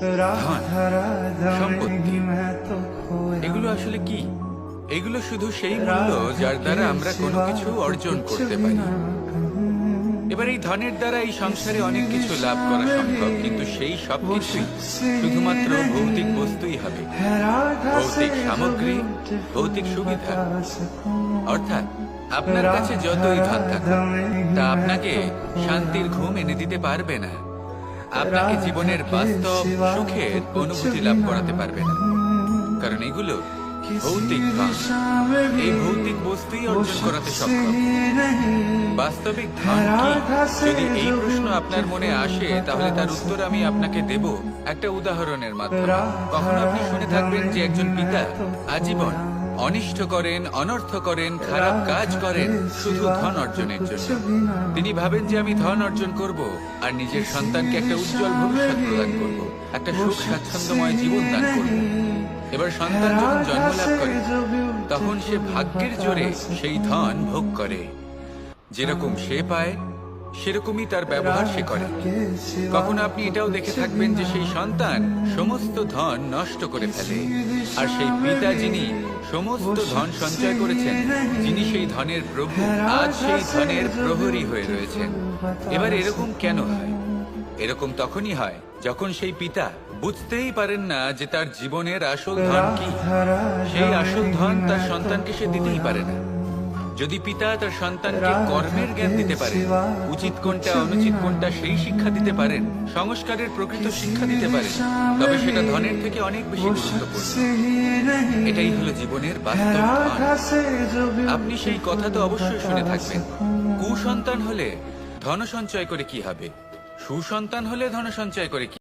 ধন, সম্পত্তি, এগুলো আসলে কি? এগুলো শুধু সেই মূল্য যার দ্বারা আমরা কোনো কিছু অর্জন করতে পারি। এবার এই ধনের দ্বারা এই সংসারে অনেক কিছু লাভ করা সম্ভব, কিন্তু সেই সবকিছুই শুধুমাত্র ভৌতিক বস্তুই হবে, ভৌতিক সামগ্রী, ভৌতিক সুবিধা। অর্থাৎ আপনার কাছে যতই ধন থাকুক, তা আপনাকে শান্তির ঘুম এনে দিতে পারবে না, আপনাকে জীবনের বাস্তব সুখের অনুভূতি লাভ করাতে পারবে না, কারণ এগুলো ভৌতিক ধন। এই ভৌতিক বস্তুই অর্জন করাতে সক্ষম। বাস্তবিক ধন কি? যদি এই প্রশ্ন আপনার মনে আসে, তাহলে তার উত্তর আমি আপনাকে দেব একটা উদাহরণের মাধ্যমে। কখনো আপনি শুনে থাকবেন যে একজন পিতা আজীবন অনিষ্ট করেন, অনর্থ করেন, খারাপ কাজ করেন শুধু ধন অর্জনের জন্য। তিনি ভাবেন যে আমি ধন অর্জন করব আর নিজের সন্তানকে একটা উজ্জ্বল ভবিষ্যৎ প্রদান করব, একটা সুখ স্বাচ্ছন্দ্যময় জীবন দান করব। এবার সন্তান যখন জন্ম লাভ করে, তখন সে ভাগ্যের জোরে সেই ধন ভোগ করে। যেরকম সে পায়, সেরকমই তার ব্যবহার সে করে। কখনো আপনি এটাও দেখে থাকবেন যে সেই সন্তান সমস্ত ধন নষ্ট করে ফেলে, আর সেই পিতা যিনি সমস্ত ধন সঞ্চয় করেছেন, যিনি সেই ধনের প্রভু, আজ সেই ধনের প্রহরী হয়ে রয়েছেন। এবার এরকম কেন হয়? এরকম তখনই হয় যখন সেই পিতা বুঝতেই পারেন না যে তার জীবনের আসল ধন কি। সেই আসল ধন তার সন্তানকে সে দিতেই পারে না। যদি পিতা তার সন্তানকে কর্মের জ্ঞান দিতে পারে, উচিত কোনটা অনুচিত কোনটা সেই শিক্ষা দিতে পারেন, সংস্কারের প্রকৃত শিক্ষা দিতে পারেন, তবে সেটা ধনের থেকে অনেক বেশি গুরুত্বপূর্ণ। এটাই হলো জীবনের বাস্তব ধন। আপনি সেই কথা তো অবশ্যই শুনে থাকবেন, কুসন্তান হলে ধন সঞ্চয় করে কি হবে, সুসন্তান হলে ধন সঞ্চয় করে কি।